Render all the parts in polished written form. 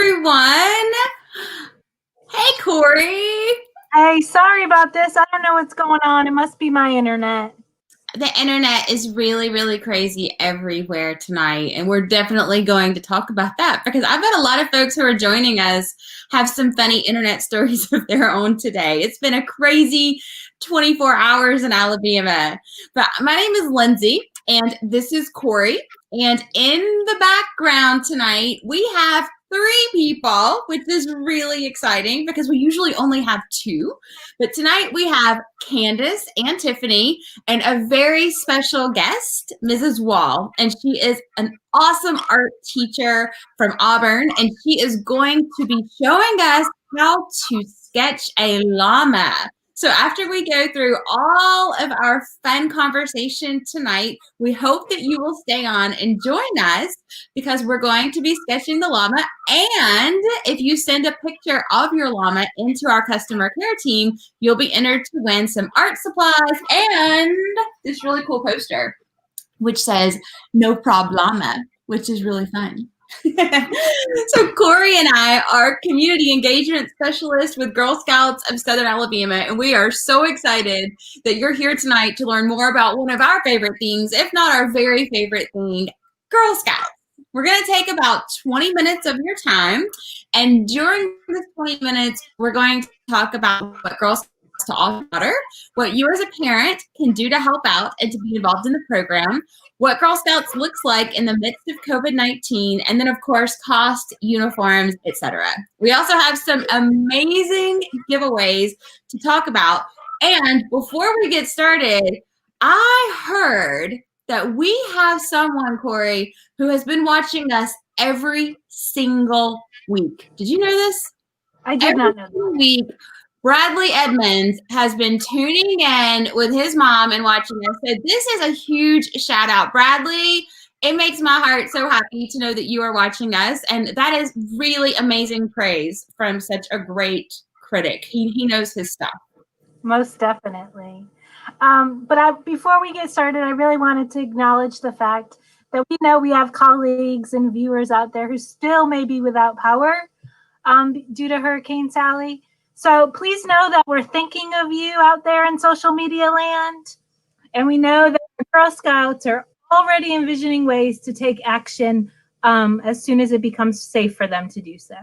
everyone. Hey, Corey. Hey, sorry about this. I don't know what's going on. It must be my internet. The internet is really, really crazy everywhere tonight, and we're definitely going to talk about that because I bet a lot of folks who are joining us have some funny internet stories of their own today. It's been a crazy 24 hours in Alabama. But my name is Lindsay, and this is Corey. And in the background tonight, we have 3 people, which is really exciting because we usually only have 2. But tonight we have Candace and Tiffany and a very special guest, Mrs. Wall. And she is an awesome art teacher from Auburn, and she is going to be showing us how to sketch a llama. So after we go through all of our fun conversation tonight, we hope that you will stay on and join us because we're going to be sketching the llama. And if you send a picture of your llama into our customer care team, you'll be entered to win some art supplies and this really cool poster, which says "No Problema," which is really fun. So Corey and I are community engagement specialists with Girl Scouts of Southern Alabama, and we are so excited that you're here tonight to learn more about one of our favorite things, if not our very favorite thing, Girl Scouts. We're going to take about 20 minutes of your time, and during this 20 minutes, we're going to talk about what Girl Scouts to offer, what you as a parent can do to help out and to be involved in the program, what Girl Scouts looks like in the midst of COVID-19, and then of course cost, uniforms, etc. We also have some amazing giveaways to talk about. And before we get started, I heard that we have someone, Corey, who has been watching us every single week. Did you know this? I did not know that. Every week, Bradley Edmonds has been tuning in with his mom and watching us. So this is a huge shout out. Bradley, it makes my heart so happy to know that you are watching us. And that is really amazing praise from such a great critic. He knows his stuff. Most definitely. Before we get started, I really wanted to acknowledge the fact that we know we have colleagues and viewers out there who still may be without power due to Hurricane Sally. So please know that we're thinking of you out there in social media land. And we know that the Girl Scouts are already envisioning ways to take action as soon as it becomes safe for them to do so.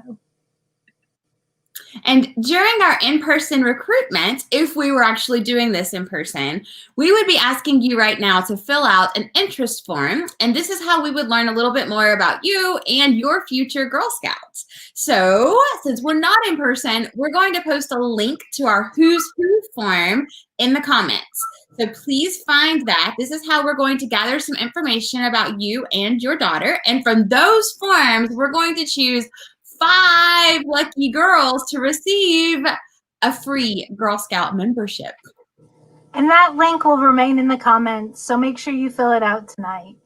And during our in-person recruitment, if we were actually doing this in person, we would be asking you right now to fill out an interest form. And this is how we would learn a little bit more about you and your future Girl Scouts. So since we're not in person, we're going to post a link to our Who's Who form in the comments. So please find that. This is how we're going to gather some information about you and your daughter. And from those forms, we're going to choose 5 lucky girls to receive a free Girl Scout membership. And that link will remain in the comments, so make sure you fill it out tonight.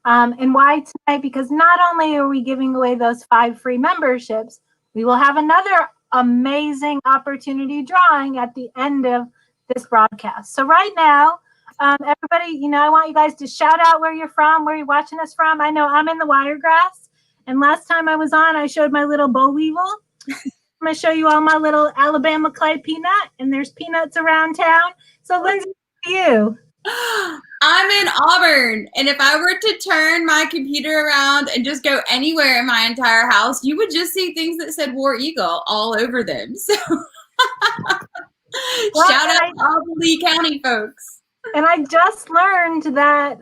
And why tonight? Because not only are we giving away those 5 free memberships, we will have another amazing opportunity drawing at the end of this broadcast. So right now, everybody, I want you guys to shout out where you're from, where you're watching us from. I know I'm in the Wiregrass. And last time I was on, I showed my little boll weevil. I'm going to show you all my little Alabama clay peanut, and there's peanuts around town. So, Lindsay, you. I'm in Auburn, and if I were to turn my computer around and just go anywhere in my entire house, you would just see things that said War Eagle all over them. So, shout out to all the Lee County folks. And I just learned that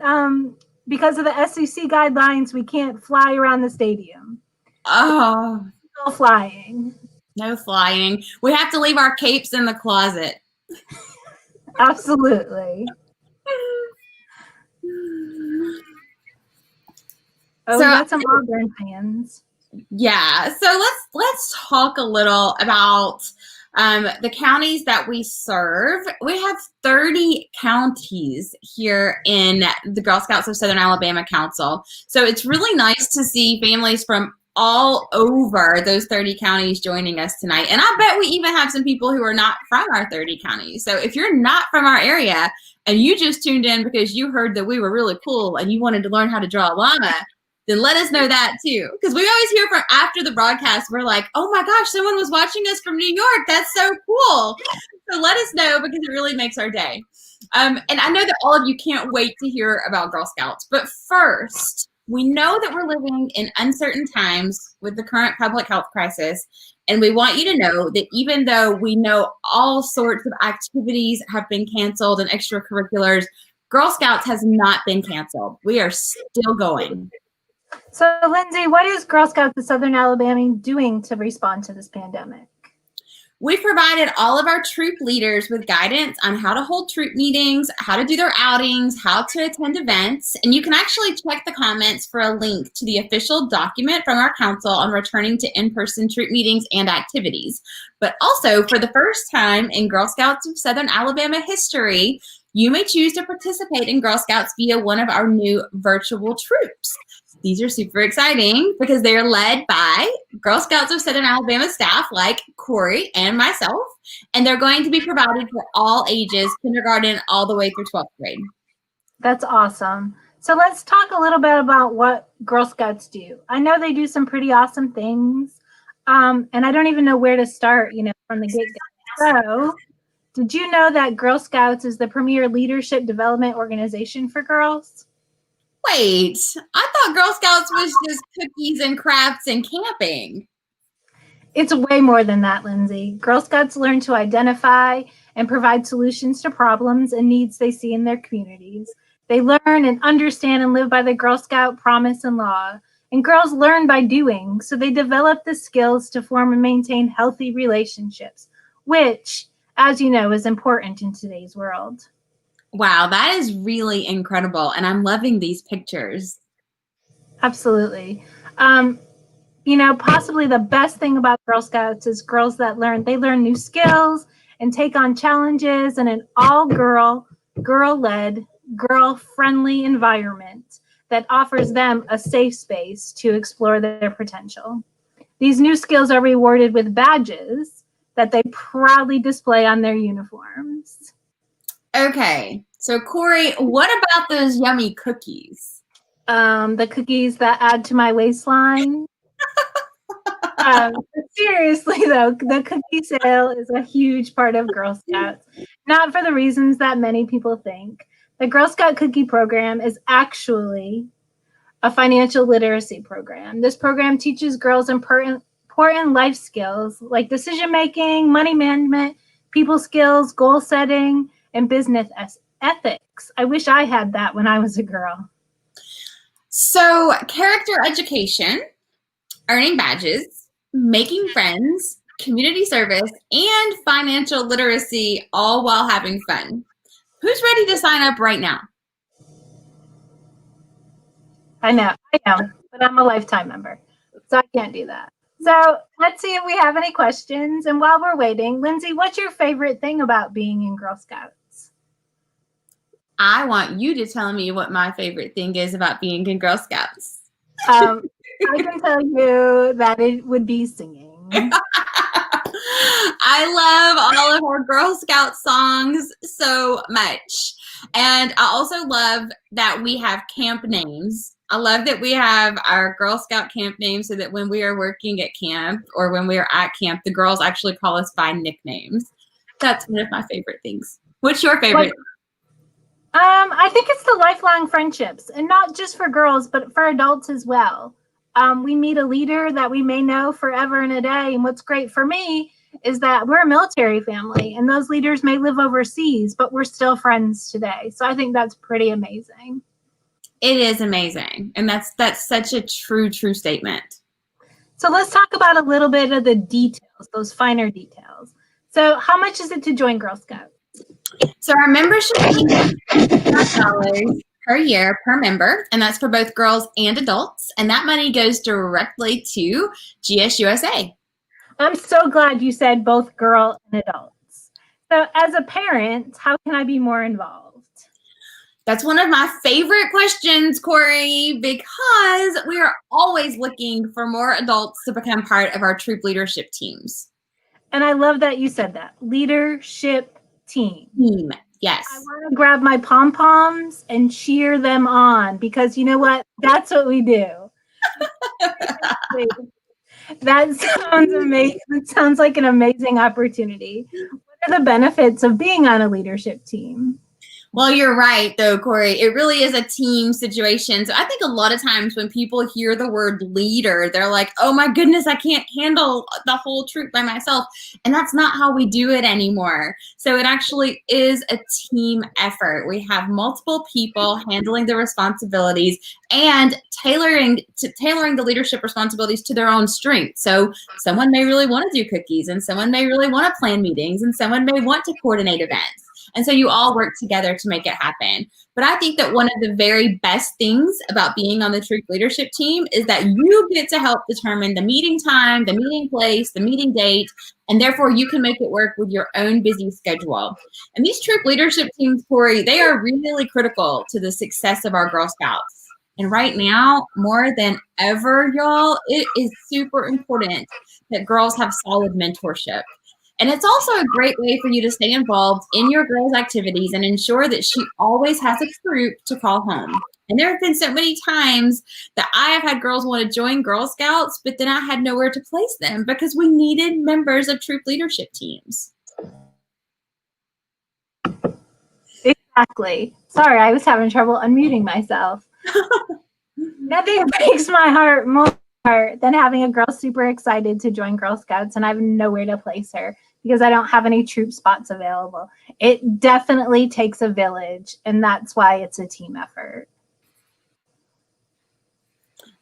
because of the SEC guidelines, we can't fly around the stadium. Oh. No flying. No flying. We have to leave our capes in the closet. Absolutely. Oh, so, we got some Auburn fans. Yeah. So let's talk a little about the counties that we serve. We have 30 counties here in the Girl Scouts of Southern Alabama Council. So it's really nice to see families from all over those 30 counties joining us tonight. And I bet we even have some people who are not from our 30 counties. So if you're not from our area and you just tuned in because you heard that we were really cool and you wanted to learn how to draw a llama, then let us know that too. Because we always hear from after the broadcast, we're like, oh my gosh, someone was watching us from New York. That's so cool. So let us know because it really makes our day. And I know that all of you can't wait to hear about Girl Scouts. But first, we know that we're living in uncertain times with the current public health crisis. And we want you to know that even though we know all sorts of activities have been canceled and extracurriculars, Girl Scouts has not been canceled. We are still going. So, Lindsay, what is Girl Scouts of Southern Alabama doing to respond to this pandemic? We've provided all of our troop leaders with guidance on how to hold troop meetings, how to do their outings, how to attend events, and you can actually check the comments for a link to the official document from our council on returning to in-person troop meetings and activities. But also, for the first time in Girl Scouts of Southern Alabama history, you may choose to participate in Girl Scouts via one of our new virtual troops. These are super exciting because they're led by Girl Scouts of Southern Alabama staff like Corey and myself, and they're going to be provided for all ages, kindergarten all the way through 12th grade. That's awesome. So let's talk a little bit about what Girl Scouts do. I know they do some pretty awesome things, and I don't even know where to start, from the get-go. So, did you know that Girl Scouts is the premier leadership development organization for girls? Wait, I thought Girl Scouts was just cookies and crafts and camping. It's way more than that, Lindsay. Girl Scouts learn to identify and provide solutions to problems and needs they see in their communities. They learn and understand and live by the Girl Scout promise and law. And girls learn by doing, so they develop the skills to form and maintain healthy relationships, which, as you know, is important in today's world. Wow, that is really incredible. And I'm loving these pictures. Absolutely. Possibly the best thing about Girl Scouts is girls that learn new skills and take on challenges in an all-girl, girl-led, girl-friendly environment that offers them a safe space to explore their potential. These new skills are rewarded with badges that they proudly display on their uniforms. Okay, so Corey, what about those yummy cookies? The cookies that add to my waistline. Seriously, though, the cookie sale is a huge part of Girl Scouts, not for the reasons that many people think. The Girl Scout Cookie Program is actually a financial literacy program. This program teaches girls important life skills like decision-making, money management, people skills, goal setting, and business ethics. I wish I had that when I was a girl. So, character education, earning badges, making friends, community service, and financial literacy, all while having fun. Who's ready to sign up right now? I know, but I'm a lifetime member, so I can't do that. So let's see if we have any questions. And while we're waiting, Lindsay, what's your favorite thing about being in Girl Scouts? I want you to tell me what my favorite thing is about being in Girl Scouts. I can tell you that it would be singing. I love all of our Girl Scout songs so much. And I also love that we have camp names. I love that we have our Girl Scout camp names so that when we are working at camp or when we are at camp, the girls actually call us by nicknames. That's one of my favorite things. What's your favorite? I think it's the lifelong friendships, and not just for girls, but for adults as well. We meet a leader that we may know forever and a day. And what's great for me is that we're a military family, and those leaders may live overseas, but we're still friends today. So I think that's pretty amazing. It is amazing. And that's such a true statement. So let's talk about a little bit of the details, those finer details. So how much is it to join Girl Scouts? So our membership fee is $5 per year per member, and that's for both girls and adults. And that money goes directly to GSUSA. I'm so glad you said both girl and adults. So as a parent, how can I be more involved? That's one of my favorite questions, Corey, because we are always looking for more adults to become part of our troop leadership teams. And I love that you said that. Leadership team. Yes. I want to grab my pom-poms and cheer them on because you know what? That's what we do. That sounds amazing. It sounds like an amazing opportunity. What are the benefits of being on a leadership team? Well, you're right, though, Corey. It really is a team situation. So I think a lot of times when people hear the word leader, they're like, oh my goodness, I can't handle the whole troop by myself. And that's not how we do it anymore. So it actually is a team effort. We have multiple people handling the responsibilities and tailoring the leadership responsibilities to their own strengths. So someone may really want to do cookies, and someone may really want to plan meetings, and someone may want to coordinate events. And so you all work together to make it happen. But I think that one of the very best things about being on the Troop leadership team is that you get to help determine the meeting time, the meeting place, the meeting date, and therefore you can make it work with your own busy schedule. And these Troop leadership teams, Corey, they are really critical to the success of our Girl Scouts. And right now, more than ever, y'all, it is super important that girls have solid mentorship. And it's also a great way for you to stay involved in your girls' activities and ensure that she always has a troop to call home. And there have been so many times that I have had girls want to join Girl Scouts, but then I had nowhere to place them because we needed members of troop leadership teams. Exactly. Sorry, I was having trouble unmuting myself. Nothing breaks my heart more than having a girl super excited to join Girl Scouts and I have nowhere to place her because I don't have any troop spots available. It definitely takes a village, and that's why it's a team effort.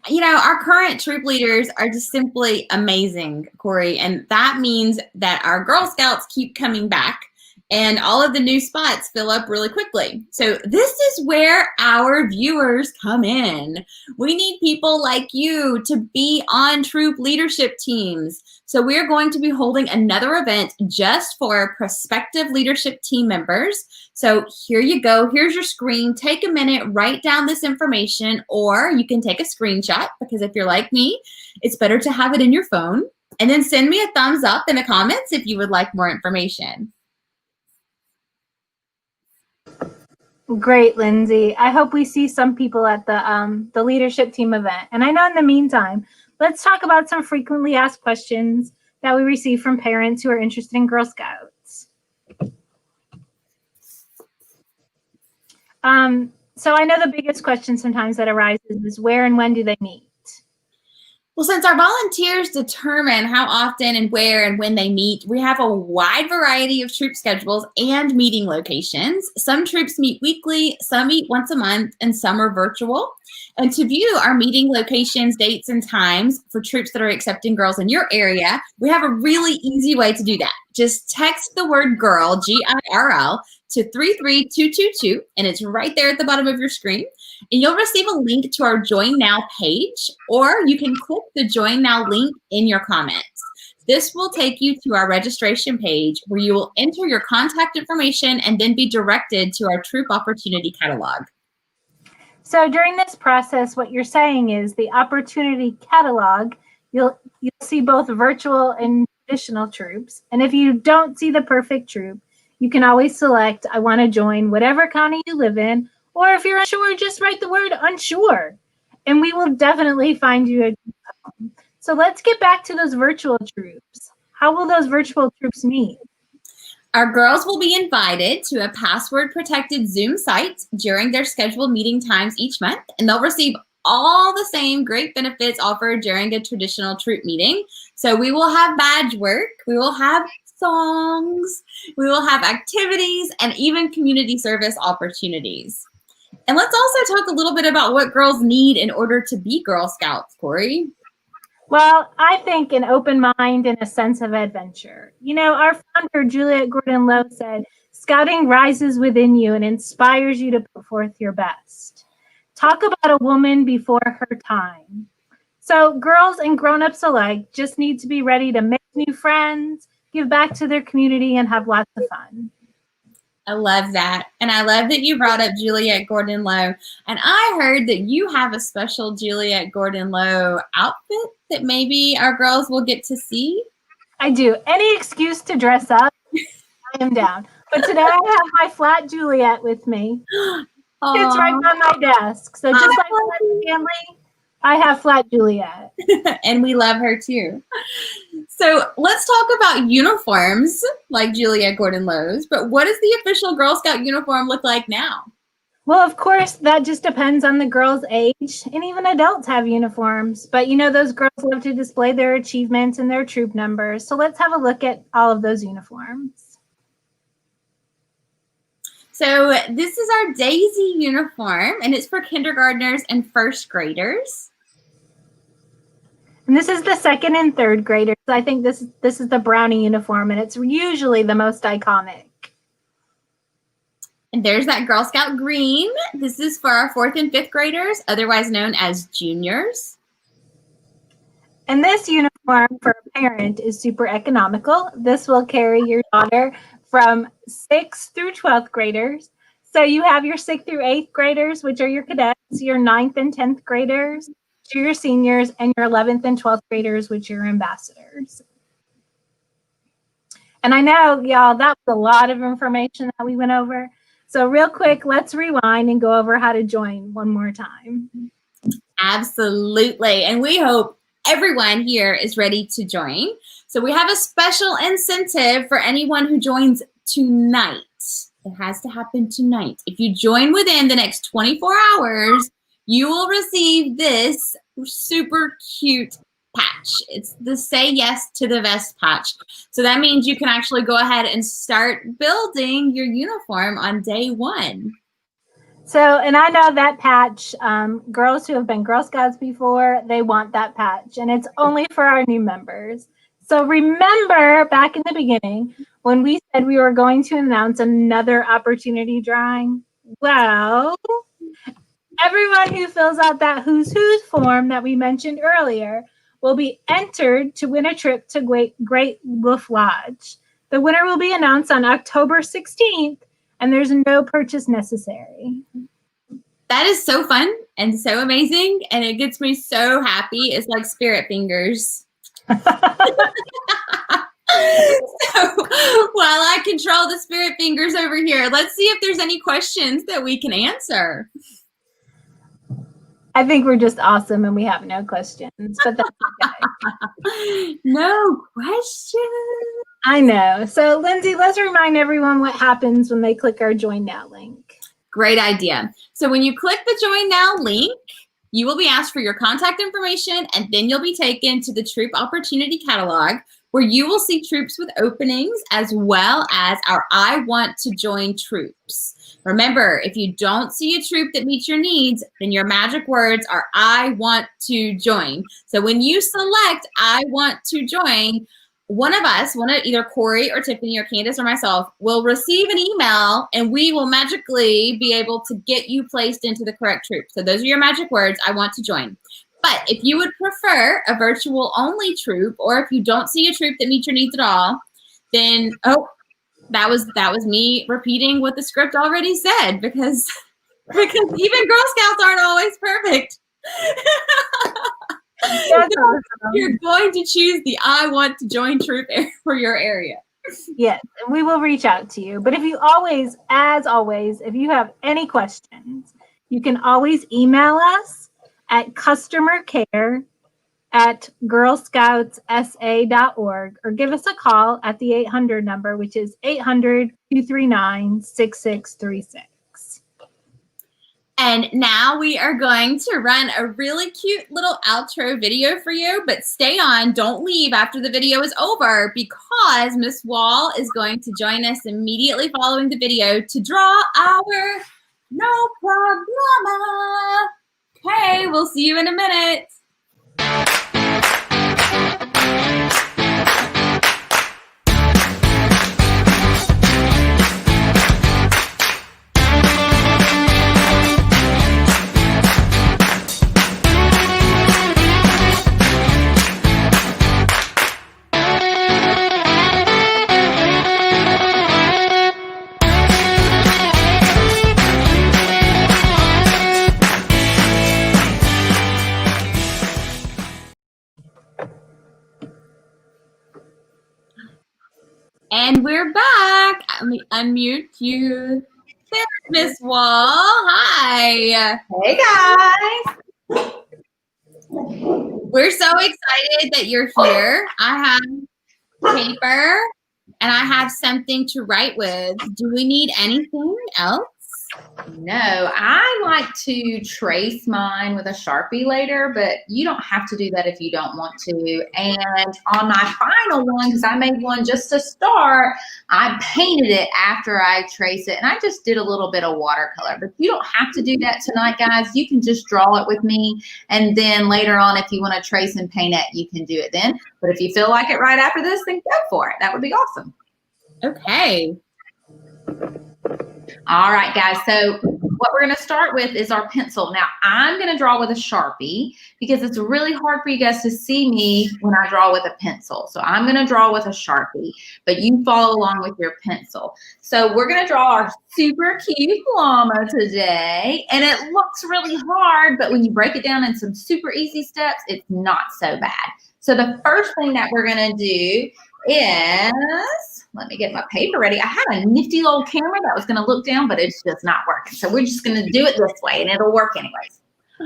You know, our current troop leaders are just simply amazing, Corey, and that means that our Girl Scouts keep coming back and all of the new spots fill up really quickly. So this is where our viewers come in. We need people like you to be on troop leadership teams. So we're going to be holding another event just for prospective leadership team members. So here you go. Here's your screen. Take a minute, write down this information, or you can take a screenshot because if you're like me, it's better to have it in your phone. And then send me a thumbs up in the comments if you would like more information. Great, Lindsay. I hope we see some people at the leadership team event. And I know in the meantime, let's talk about some frequently asked questions that we receive from parents who are interested in Girl Scouts. So I know the biggest question sometimes that arises is where and when do they meet? Well, since our volunteers determine how often and where and when they meet, we have a wide variety of troop schedules and meeting locations. Some troops meet weekly, some meet once a month, and some are virtual. And to view our meeting locations, dates, and times for troops that are accepting girls in your area, we have a really easy way to do that. Just text the word GIRL, G-I-R-L, to 33222, and it's right there at the bottom of your screen. And you'll receive a link to our Join Now page, or you can click the Join Now link in your comments. This will take you to our registration page where you will enter your contact information and then be directed to our Troop Opportunity Catalog. So during this process, what you're saying is the Opportunity Catalog, you'll see both virtual and traditional troops. And if you don't see the perfect troop, you can always select, I want to join whatever county you live in, or if you're unsure, just write the word unsure, and we will definitely find you a group. So let's get back to those virtual troops. How will those virtual troops meet? Our girls will be invited to a password-protected Zoom site during their scheduled meeting times each month, and they'll receive all the same great benefits offered during a traditional troop meeting. So we will have badge work, we will have songs, we will have activities, and even community service opportunities. And let's also talk a little bit about what girls need in order to be Girl Scouts, Corey. Well, I think an open mind and a sense of adventure. You know, our founder, Juliette Gordon-Low, said, scouting rises within you and inspires you to put forth your best. Talk about a woman before her time. So girls and grown-ups alike just need to be ready to make new friends, give back to their community, and have lots of fun. I love that. And I love that you brought up Juliette Gordon-Low. And I heard that you have a special Juliette Gordon-Low outfit that maybe our girls will get to see. I do. Any excuse to dress up, I am down. But today I have my flat Juliette with me. It's right on my desk. So just like Stanley, I have flat Juliet. And we love her too. So let's talk about uniforms like Juliet Gordon-Lowe's, but what does the official Girl Scout uniform look like now? Well, of course, that just depends on the girl's age, and even adults have uniforms. But you know, those girls love to display their achievements and their troop numbers. So let's have a look at all of those uniforms. So this is our Daisy uniform, and it's for kindergartners and first graders. And this is the second and third graders. I think this is the brownie uniform, and it's usually the most iconic. And there's that Girl Scout green. This is for our fourth and fifth graders, otherwise known as juniors. And this uniform for a parent is super economical. This will carry your daughter from 6th through 12th graders. So you have your 6th through 8th graders, which are your cadets, your 9th and 10th graders, your seniors, and your 11th and 12th graders, which are your ambassadors. And I know, y'all, that was a lot of information that we went over. So real quick, let's rewind and go over how to join one more time. Absolutely. And we hope everyone here is ready to join. So we have a special incentive for anyone who joins tonight. It has to happen tonight. If you join within the next 24 hours, you will receive this super cute patch. It's the Say Yes to the Vest patch. So that means you can actually go ahead and start building your uniform on day one. So, and I know that patch, girls who have been Girl Scouts before, they want that patch, and it's only for our new members. So remember back in the beginning when we said we were going to announce another opportunity drawing? Well, everyone who fills out that Who's Who's form that we mentioned earlier will be entered to win a trip to Great Wolf Lodge. The winner will be announced on October 16th, and there's no purchase necessary. That is so fun and so amazing, and it gets me so happy. It's like spirit fingers. So while I control the spirit fingers over here, let's see if there's any questions that we can answer. I think we're just awesome and we have no questions, but that's okay. No questions. I know. So Lindsay, let's remind everyone what happens when they click our Join Now link. Great idea. So when you click the Join Now link, you will be asked for your contact information, and then you'll be taken to the Troop Opportunity Catalog, where you will see troops with openings as well as our I Want to Join troops. Remember, if you don't see a troop that meets your needs, then your magic words are I want to join. So when you select I want to join, one of either Corey or Tiffany or Candace or myself will receive an email, and we will magically be able to get you placed into the correct troop. So those are your magic words, I want to join. But if you would prefer a virtual only troop, or if you don't see a troop that meets your needs at all, then, that was me repeating what the script already said, because even Girl Scouts aren't always perfect. That's awesome. You're going to choose the I want to join troop for your area. Yes, and we will reach out to you. But if you always, as always, if you have any questions, you can always email us at customercare@girlscoutsa.org, or give us a call at the 800 number, which is 800-239-6636. And now we are going to run a really cute little outro video for you, but stay on, don't leave after the video is over, because Miss Wall is going to join us immediately following the video to draw our No Problema. Okay, we'll see you in a minute. And we're back. Let me unmute you. There's Miss Wall. Hi. Hey guys. We're so excited that you're here. I have paper and I have something to write with. Do we need anything else? No, I like to trace mine with a Sharpie later, but you don't have to do that if you don't want to. And on my final one, because I made one just to start, I painted it after I traced it, and I just did a little bit of watercolor. But you don't have to do that tonight, guys. You can just draw it with me, and then later on, if you want to trace and paint it, you can do it then. But if you feel like it right after this, then go for it. That would be awesome. Okay. All right, guys, so what we're going to start with is our pencil. Now, I'm going to draw with a Sharpie because it's really hard for you guys to see me when I draw with a pencil. So I'm going to draw with a Sharpie, but you follow along with your pencil. So we're going to draw our super cute llama today, and it looks really hard, but when you break it down in some super easy steps, it's not so bad. So the first thing that we're going to do is, let me get my paper ready. I had a nifty little camera that was going to look down, but it's just not working. So we're just going to do it this way, and it'll work anyways.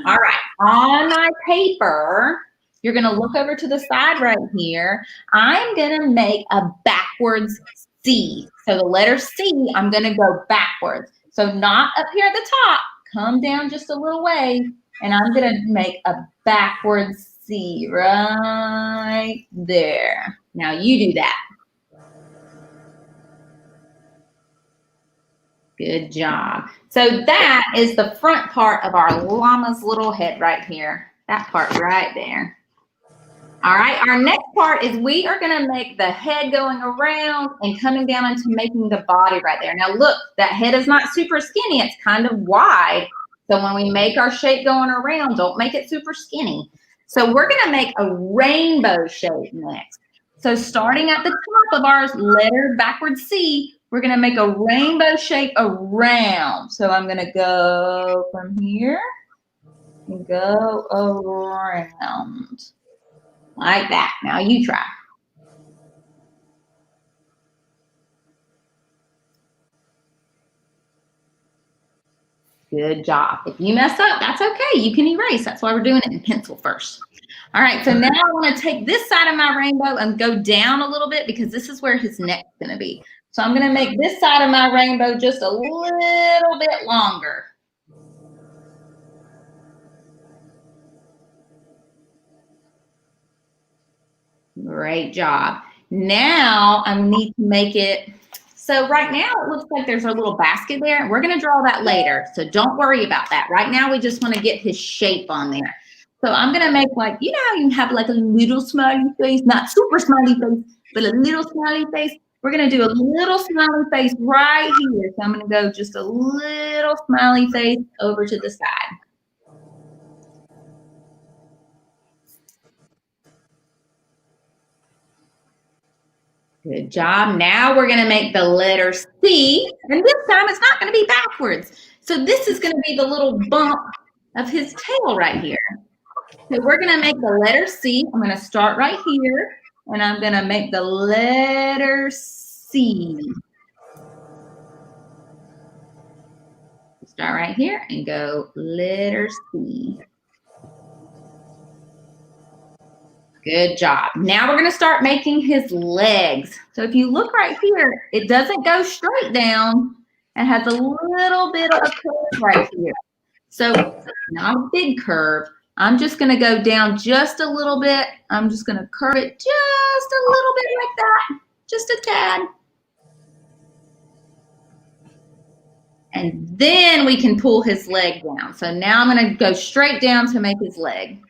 All right. On my paper, you're going to look over to the side right here. I'm going to make a backwards C. So the letter C, I'm going to go backwards. So not up here at the top. Come down just a little way, and I'm going to make a backwards C right there. Now you do that. Good job. So that is the front part of our llama's little head right here. That part right there. All right, our next part is we are going to make the head going around and coming down into making the body right there. Now look, that head is not super skinny. It's kind of wide. So when we make our shape going around, don't make it super skinny. So we're going to make a rainbow shape next. So starting at the top of our letter backwards C, we're going to make a rainbow shape around. So I'm going to go from here and go around like that. Now you try. Good job. If you mess up, that's okay. You can erase. That's why we're doing it in pencil first. All right, so now I want to take this side of my rainbow and go down a little bit because this is where his neck's going to be. So I'm going to make this side of my rainbow just a little bit longer. Great job. Now I need to make it, so right now it looks like there's a little basket there. We're going to draw that later, so don't worry about that. Right now we just want to get his shape on there. So I'm going to make like, you know how you have like a little smiley face, not super smiley face, but a little smiley face. We're going to do a little smiley face right here. So I'm going to go just a little smiley face over to the side. Good job. Now we're going to make the letter C, and this time it's not going to be backwards. So this is going to be the little bump of his tail right here. So we're going to make the letter C. I'm going to start right here, and I'm going to make the letter C. Start right here and go letter C. Good job. Now we're going to start making his legs. So if you look right here, it doesn't go straight down. It has a little bit of a curve right here. So not a big curve. I'm just going to go down just a little bit. I'm just going to curve it just a little bit like that. Just a tad. And then we can pull his leg down. So now I'm going to go straight down to make his leg.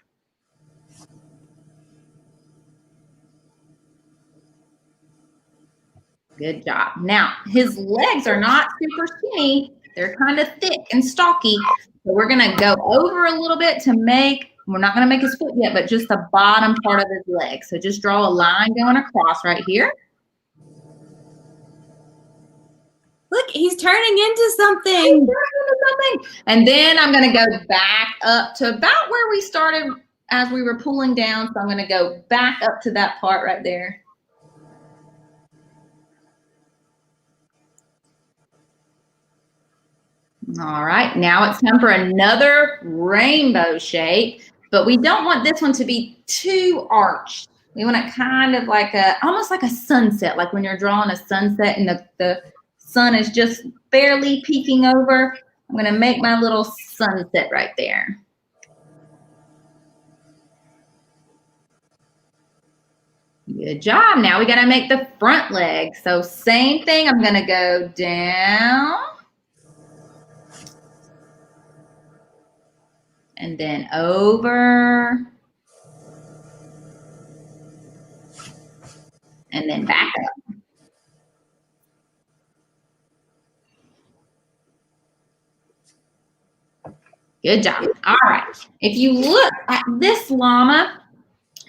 Good job. Now, his legs are not super skinny. They're kind of thick and stocky. So we're going to go over a little bit to make, we're not going to make his foot yet, but just the bottom part of his leg. So just draw a line going across right here. Look, he's turning into something. And then I'm going to go back up to about where we started as we were pulling down. So I'm going to go back up to that part right there. All right, now it's time for another rainbow shape, but we don't want this one to be too arched. We want it kind of like almost like a sunset, like when you're drawing a sunset and the sun is just barely peeking over. I'm going to make my little sunset right there. Good job. Now we got to make the front leg. So same thing. I'm going to go down and then over and then back up. Good job. All right. If you look at this llama,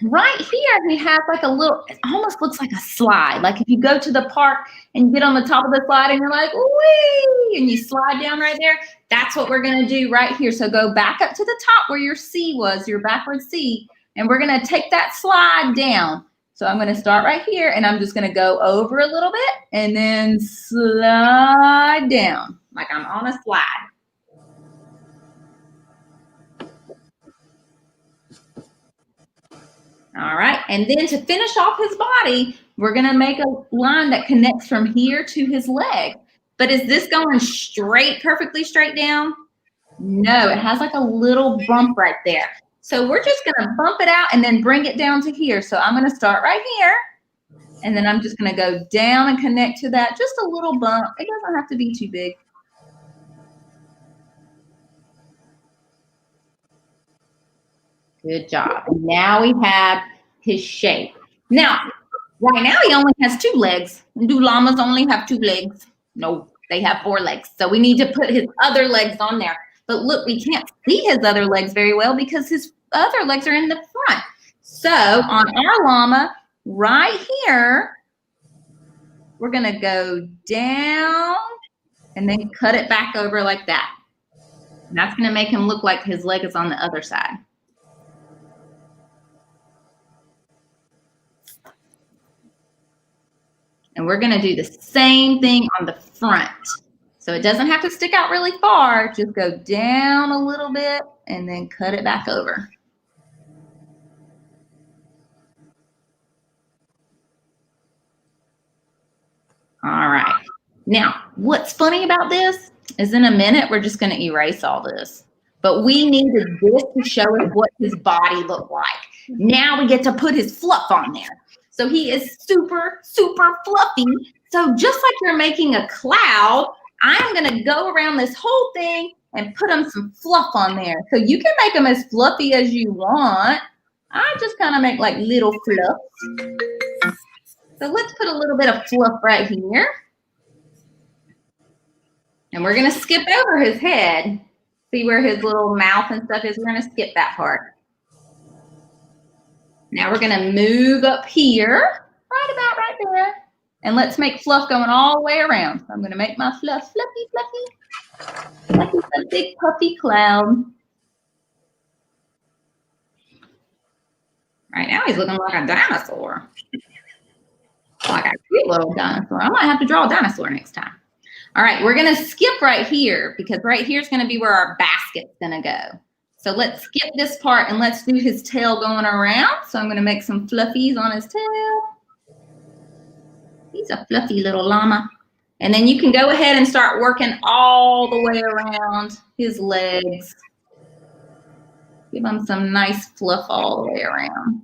right here, he has like a little, it almost looks like a slide. Like if you go to the park and you get on the top of the slide and you're like, wee, and you slide down right there, that's what we're going to do right here. So go back up to the top where your C was, your backward C, and we're going to take that slide down. So I'm going to start right here, and I'm just going to go over a little bit and then slide down like I'm on a slide. All right, and then to finish off his body, we're gonna make a line that connects from here to his leg. But is this going straight, perfectly straight down? No, it has like a little bump right there. So we're just gonna bump it out and then bring it down to here. So I'm gonna start right here, and then I'm just gonna go down and connect to that, just a little bump. It doesn't have to be too big. Good job. Now we have his shape. Now, right now he only has 2 legs. Do llamas only have 2 legs? No, they have 4 legs. So we need to put his other legs on there. But look, we can't see his other legs very well because his other legs are in the front. So on our llama, right here, we're going to go down and then cut it back over like that. And that's going to make him look like his leg is on the other side. And we're going to do the same thing on the front. So it doesn't have to stick out really far. Just go down a little bit and then cut it back over. All right. Now, what's funny about this is in a minute, we're just going to erase all this. But we needed this to show us what his body looked like. Now we get to put his fluff on there. So he is super, super fluffy. So just like you're making a cloud, I'm going to go around this whole thing and put him some fluff on there. So you can make them as fluffy as you want. I just kind of make like little fluffs. So let's put a little bit of fluff right here. And we're going to skip over his head. See where his little mouth and stuff is? We're going to skip that part. Now we're going to move up here, right about right there. And let's make fluff going all the way around. So I'm going to make my fluff fluffy, like it's a big puffy cloud. Right now he's looking like a dinosaur. Like a cute little dinosaur. I might have to draw a dinosaur next time. All right, we're going to skip right here because right here is going to be where our basket's going to go. So let's skip this part and let's do his tail going around. So I'm going to make some fluffies on his tail. He's a fluffy little llama. And then you can go ahead and start working all the way around his legs. Give him some nice fluff all the way around.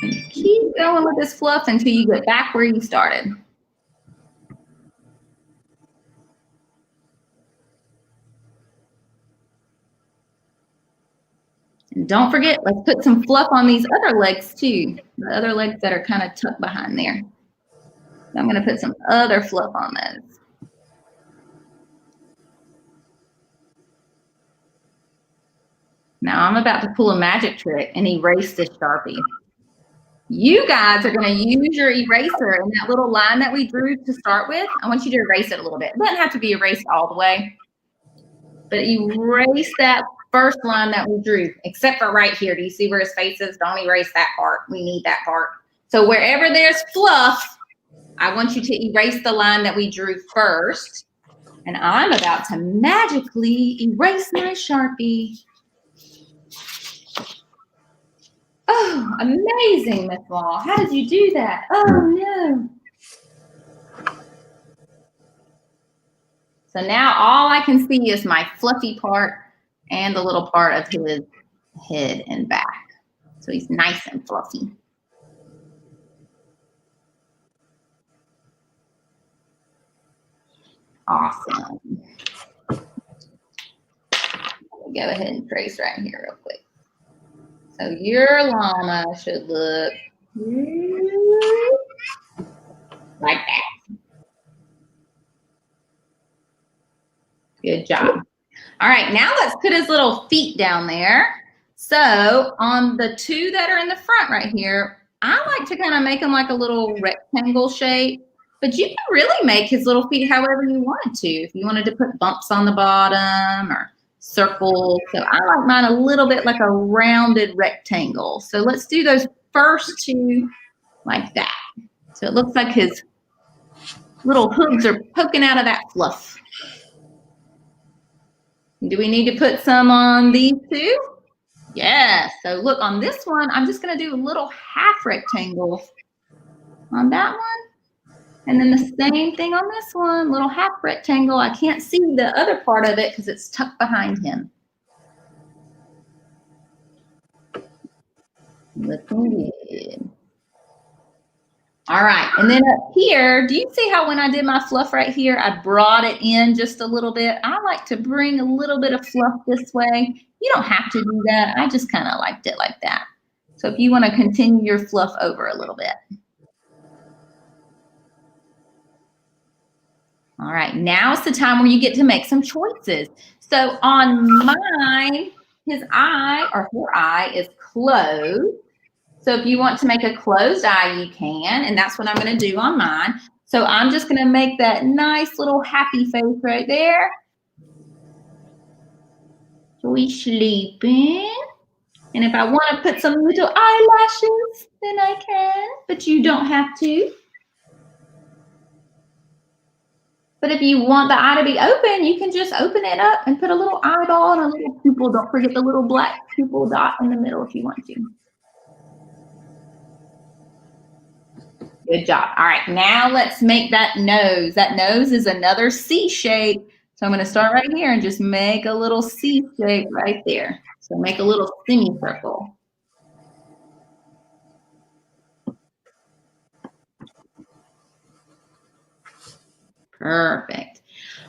And keep going with this fluff until you get back where you started. And don't forget, let's put some fluff on these other legs too. The other legs that are kind of tucked behind there. So I'm going to put some other fluff on those. Now I'm about to pull a magic trick and erase this Sharpie. You guys are going to use your eraser and that little line that we drew to start with. I want you to erase it a little bit. It doesn't have to be erased all the way, but erase that first line that we drew, except for right here. Do you see where his face is? Don't erase that part. We need that part. So wherever there's fluff, I want you to erase the line that we drew first. And I'm about to magically erase my Sharpie. Oh, amazing, Miss Law. How did you do that? Oh, no. So now all I can see is my fluffy part and the little part of his head and back. So he's nice and fluffy. Awesome. Go ahead and trace right here real quick. So your llama should look like that. Good job. All right, now let's put his little feet down there. So on the two that are in the front right here, I like to kind of make them like a little rectangle shape, but you can really make his little feet however you wanted to. If you wanted to put bumps on the bottom or circles. So I like mine a little bit like a rounded rectangle. So let's do those first two like that. So it looks like his little hooves are poking out of that fluff. Do we need to put some on these two? Yes. So look, on this one, I'm just going to do a little half rectangle on that one. And then the same thing on this one, little half rectangle. I can't see the other part of it because it's tucked behind him. Looking good. All right, and then up here, do you see how when I did my fluff right here, I brought it in just a little bit? I like to bring a little bit of fluff this way. You don't have to do that. I just kind of liked it like that. So if you want to continue your fluff over a little bit. All right, now is the time where you get to make some choices. So on mine, his eye or her eye is closed. So if you want to make a closed eye, you can, and that's what I'm going to do on mine. So I'm just going to make that nice little happy face right there. So he's sleeping. And if I want to put some little eyelashes, then I can, but you don't have to. But if you want the eye to be open, you can just open it up and put a little eyeball and a little pupil. Don't forget the little black pupil dot in the middle if you want to. Good job. All right, now let's make that nose. That nose is another C shape. So I'm going to start right here and just make a little C shape right there. So make a little semicircle. Perfect.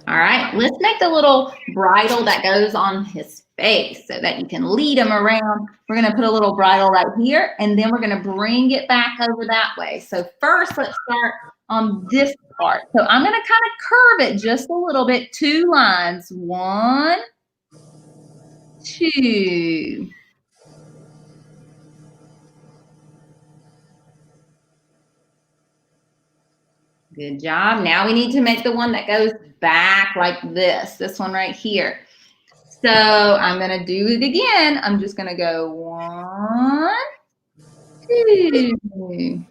All right, let's make the little bridle that goes on his face so that you can lead him around. We're going to put a little bridle right here, and then we're going to bring it back over that way. So first, let's start on this part. So I'm going to kind of curve it just a little bit. 2 lines. 1, 2. Good job. Now we need to make the one that goes back like this one right here. So I'm going to do it again. I'm just going to go 1, 2.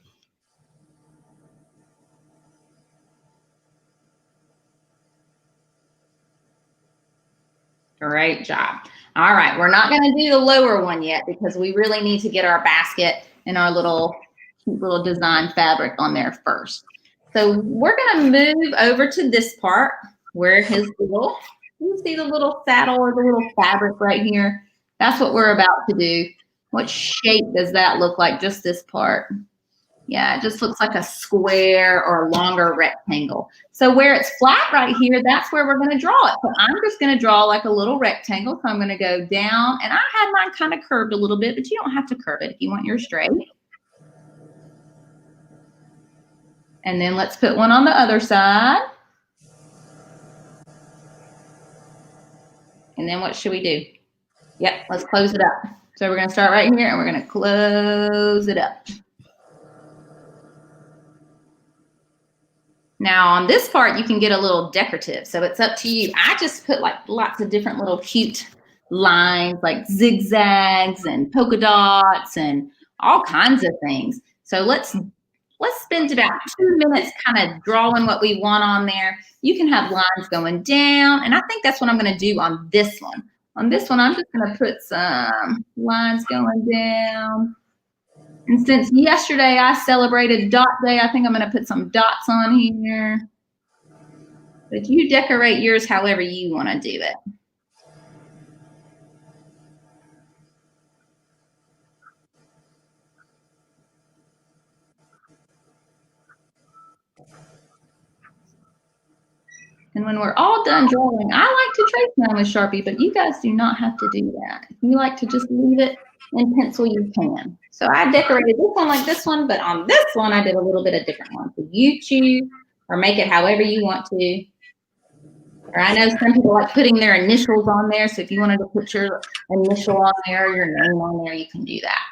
Great job. All right, we're not going to do the lower one yet because we really need to get our basket and our little cute little design fabric on there first. So we're going to move over to this part where his little, you see the little saddle or the little fabric right here. That's what we're about to do. What shape does that look like? Just this part. Yeah, it just looks like a square or longer rectangle. So where it's flat right here, that's where we're going to draw it. So I'm just going to draw like a little rectangle. So I'm going to go down, and I had mine kind of curved a little bit, but you don't have to curve it if you want yours straight. And then let's put one on the other side. And then what should we do? Yep, let's close it up. So we're going to start right here, and we're going to close it up. Now on this part, you can get a little decorative. So it's up to you. I just put like lots of different little cute lines, like zigzags and polka dots and all kinds of things. So let's let's spend about 2 minutes kind of drawing what we want on there. You can have lines going down, and I think that's what I'm going to do on this one. On this one, I'm just going to put some lines going down. And since yesterday I celebrated Dot Day, I think I'm going to put some dots on here. But you decorate yours however you want to do it. And when we're all done drawing, I like to trace mine with Sharpie, but you guys do not have to do that. If you like to just leave it in pencil, you can. So I decorated this one like this one, but on this one, I did a little bit of different one. So you choose or make it however you want to. Or I know some people like putting their initials on there. So if you wanted to put your initial on there, your name on there, you can do that.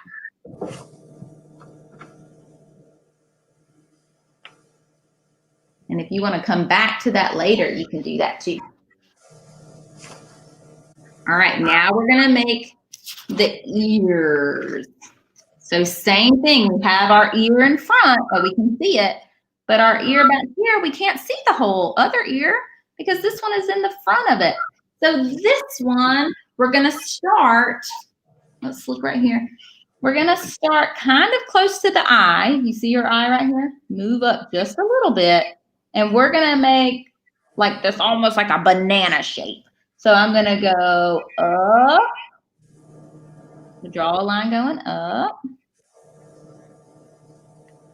And if you want to come back to that later, you can do that too. All right, now we're going to make the ears. So same thing, we have our ear in front, but we can see it. But our ear back here, we can't see the whole other ear because this one is in the front of it. So this one, we're going to start, let's look right here. We're going to start kind of close to the eye. You see your eye right here? Move up just a little bit. And we're going to make like this almost like a banana shape. So I'm going to go up. Draw a line going up.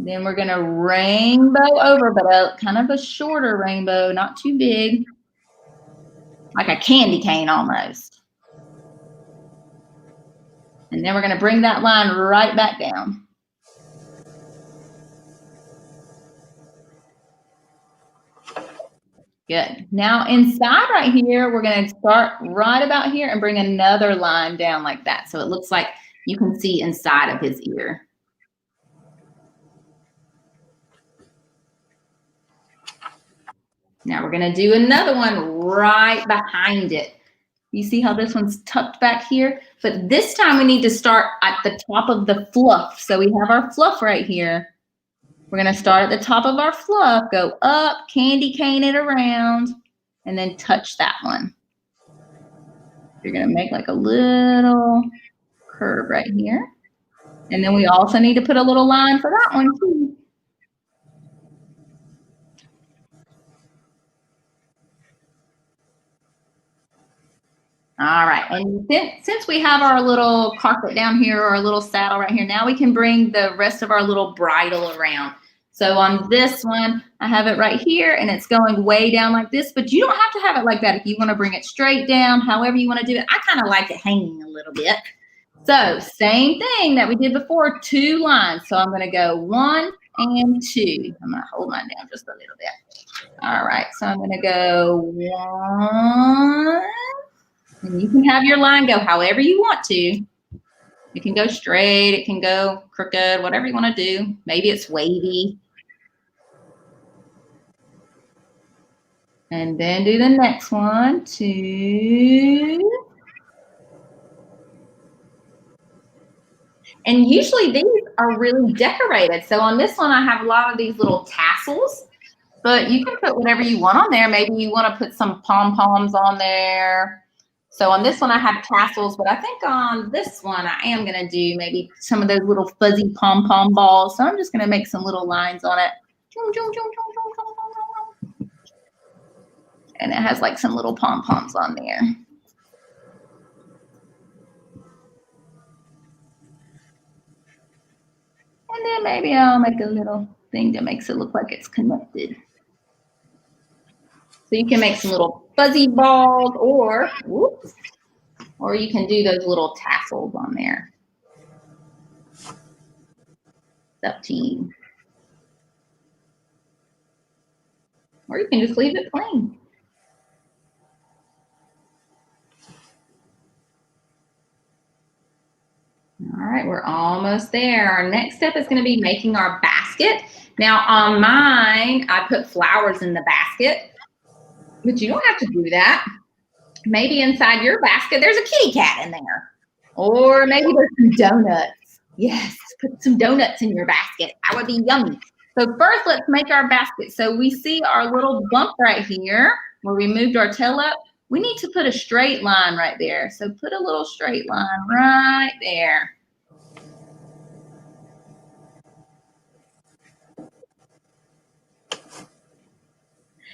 Then we're going to rainbow over, but a kind of a shorter rainbow, not too big. Like a candy cane almost. And then we're going to bring that line right back down. Good. Now inside right here, we're going to start right about here and bring another line down like that. So it looks like you can see inside of his ear. Now we're going to do another one right behind it. You see how this one's tucked back here? But this time we need to start at the top of the fluff. So we have our fluff right here. We're going to start at the top of our fluff, go up, candy cane it around, and then touch that one. You're going to make like a little curve right here. And then we also need to put a little line for that one too. All right, and since we have our little carpet down here or a little saddle right here, now we can bring the rest of our little bridle around. So on this one, I have it right here and it's going way down like this, but you don't have to have it like that. If you want to bring it straight down, however you want to do it, I kind of like it hanging a little bit. So same thing that we did before, 2 lines. So I'm going to go 1 and 2. I'm going to hold mine down just a little bit. All right, so I'm going to go 1. And you can have your line go however you want to. It can go straight, it can go crooked, whatever you want to do. Maybe it's wavy. And then do the next one, 2. And usually these are really decorated. So on this one, I have a lot of these little tassels, but you can put whatever you want on there. Maybe you want to put some pom-poms on there. So on this one, I have tassels, but I think on this one, I am going to do maybe some of those little fuzzy pom-pom balls. So I'm just going to make some little lines on it. And it has like some little pom-poms on there. And then maybe I'll make a little thing that makes it look like it's connected. So you can make some little fuzzy balls or you can do those little tassels on there. It's up to you. Or you can just leave it plain. All right, we're almost there. Our next step is going to be making our basket. Now on mine, I put flowers in the basket. But you don't have to do that. Maybe inside your basket, there's a kitty cat in there. Or maybe there's some donuts. Yes, put some donuts in your basket. That would be yummy. So first, let's make our basket. So we see our little bump right here where we moved our tail up. We need to put a straight line right there. So put a little straight line right there.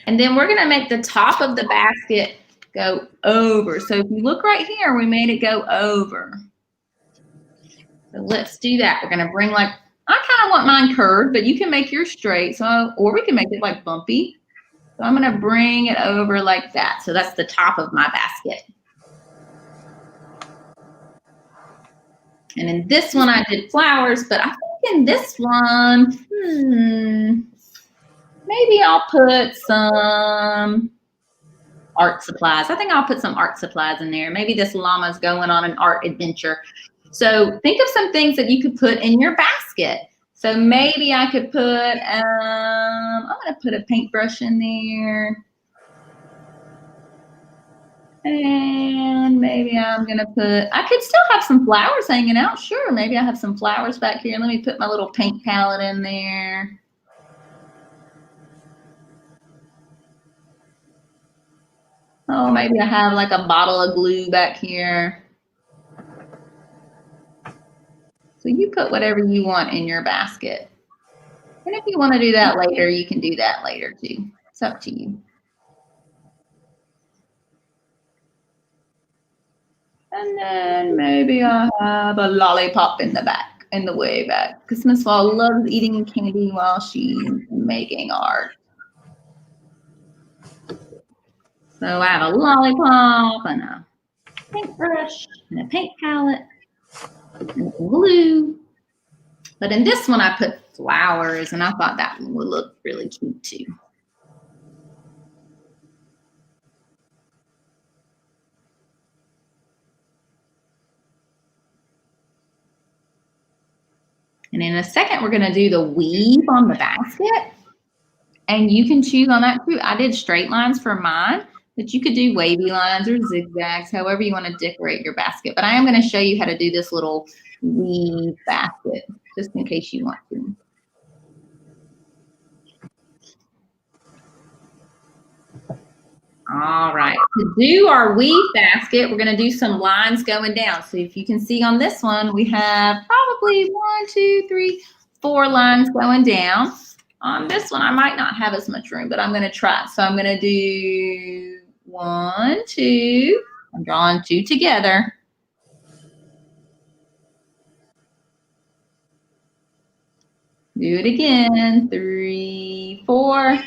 And then we're gonna make the top of the basket go over. So if you look right here, we made it go over. So let's do that. We're gonna bring like, I kind of want mine curved, but you can make yours straight. So, or we can make it like bumpy. So I'm gonna bring it over like that. So that's the top of my basket. And in this one, I did flowers, but I think in this one, maybe I'll put some art supplies. I think I'll put some art supplies in there. Maybe this llama's going on an art adventure. So think of some things that you could put in your basket. So maybe I could put, I'm gonna put a paintbrush in there. And maybe I'm gonna put, I could still have some flowers hanging out. Sure, maybe I have some flowers back here. Let me put my little paint palette in there. Oh, maybe I have like a bottle of glue back here. So you put whatever you want in your basket. And if you want to do that later, you can do that later too. It's up to you. And then maybe I have a lollipop in the back, in the way back, because Miss Fall loves eating candy while she's making art. So I have a lollipop and a paintbrush and a paint palette and glue. But in this one, I put flowers, and I thought that one would look really cute too. And in a second, we're going to do the weave on the basket. And you can choose on that too. I did straight lines for mine, but you could do wavy lines or zigzags, however you want to decorate your basket. But I am going to show you how to do this little weave basket, just in case you want to. All right, to do our weave basket, we're going to do some lines going down. So if you can see on this one, we have probably 1, 2, 3, 4 lines going down. On this one, I might not have as much room, but I'm going to try. So I'm going to do 1, 2. I'm drawing 2 together. Do it again. 3, 4.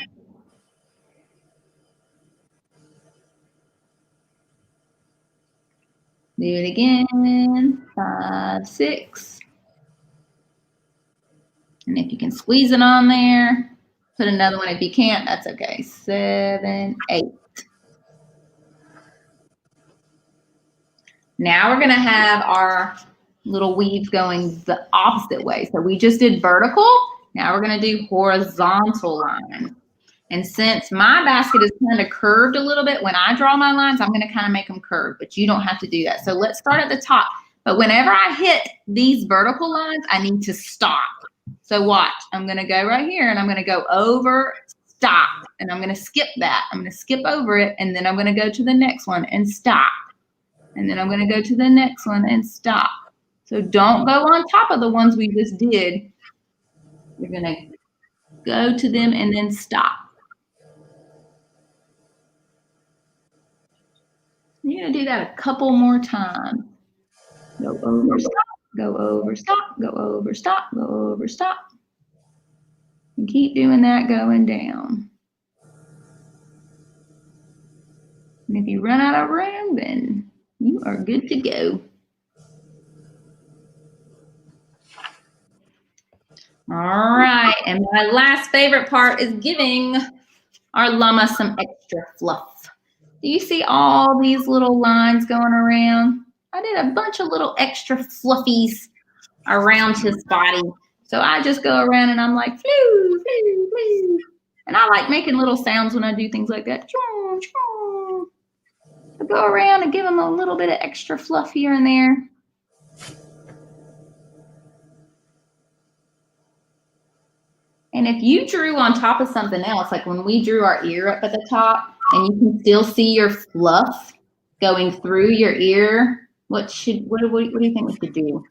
Do it again. 5, 6. And if you can squeeze it on there, put another one. If you can't, that's okay. 7, 8. Now we're going to have our little weaves going the opposite way. So we just did vertical. Now we're going to do horizontal lines. And since my basket is kind of curved a little bit, when I draw my lines, I'm going to kind of make them curved, but you don't have to do that. So let's start at the top. But whenever I hit these vertical lines, I need to stop. So watch, I'm going to go right here and I'm going to go over, stop, and I'm going to skip that. I'm going to skip over it, and then I'm going to go to the next one and stop. And then I'm going to go to the next one and stop. So don't go on top of the ones we just did. You're going to go to them and then stop. You're going to do that a couple more times. Go over, stop, go over, stop, go over, stop, go over, stop. And keep doing that going down. And if you run out of room, then you are good to go. All right, and my last favorite part is giving our llama some extra fluff. Do you see all these little lines going around? I did a bunch of little extra fluffies around his body. So I just go around and I'm like, flu, flu, flu. And I like making little sounds when I do things like that. Choo, choo. So go around and give him a little bit of extra fluff here and there. And if you drew on top of something else, like when we drew our ear up at the top, and you can still see your fluff going through your ear, what do you think we should do?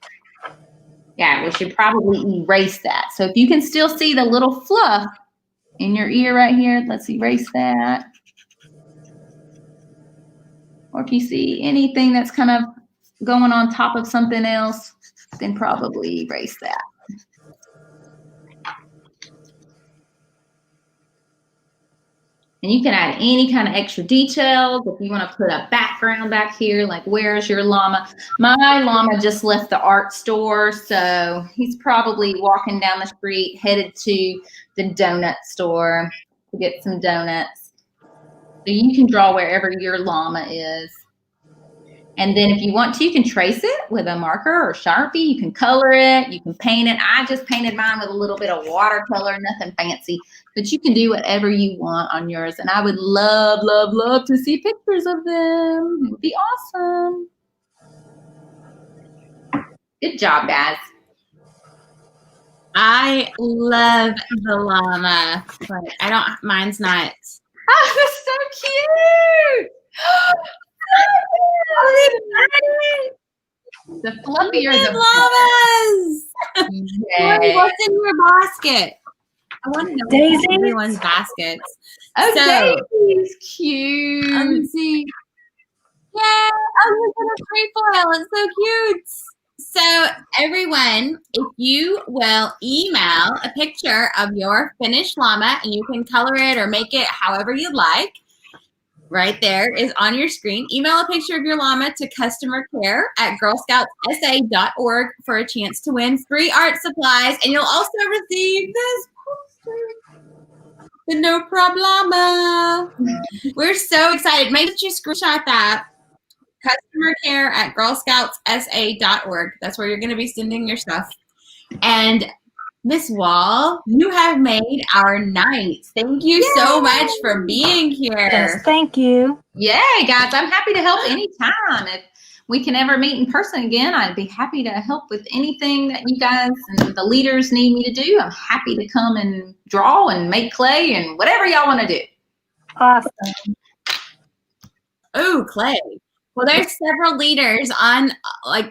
Yeah, we should probably erase that. So if you can still see the little fluff in your ear right here, let's erase that. Or if you see anything that's kind of going on top of something else, then probably erase that. And you can add any kind of extra details. If you want to put a background back here, like where's your llama? My llama just left the art store, so he's probably walking down the street headed to the donut store to get some donuts. So you can draw wherever your llama is. And then if you want to, you can trace it with a marker or Sharpie. You can color it. You can paint it. I just painted mine with a little bit of watercolor, nothing fancy. But you can do whatever you want on yours. And I would love, love, love to see pictures of them. It would be awesome. Good job, guys. I love the llama, but mine's not. Oh, that's so cute. The fluffier the llamas. Yay. What's in your basket? I want to know Daisy? everyone's baskets. Oh, So- Daisy's cute. Let me see. Yeah. Oh, look at her trefoil. It's so cute. So everyone, if you will email a picture of your finished llama, and you can color it or make it however you like, right there is on your screen. Email a picture of your llama to customercare@girlscoutsa.org for a chance to win free art supplies. And you'll also receive this poster, the No Problem Llama. We're so excited. Make sure you screenshot that. Customercare@girlscoutsa.org. That's where you're going to be sending your stuff. And Miss Wall, you have made our night. Thank you so much for being here. Yes, thank you. Yay, guys. I'm happy to help anytime. If we can ever meet in person again, I'd be happy to help with anything that you guys and the leaders need me to do. I'm happy to come and draw and make clay and whatever y'all want to do. Awesome. Oh, clay. Well, there's several leaders on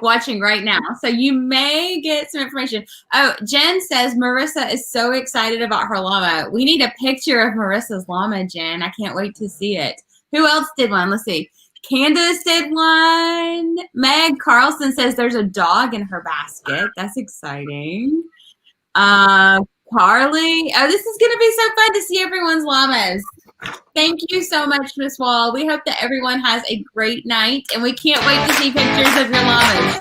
watching right now, so you may get some information. Oh, Jen says Marissa is so excited about her llama. We need a picture of Marissa's llama, Jen. I can't wait to see it. Who else did one? Let's see. Candace did one. Meg Carlson says there's a dog in her basket. That's exciting. Carly. Oh, this is going to be so fun to see everyone's llamas. Thank you so much, Miss Wall. We hope that everyone has a great night, and we can't wait to see pictures of your llamas.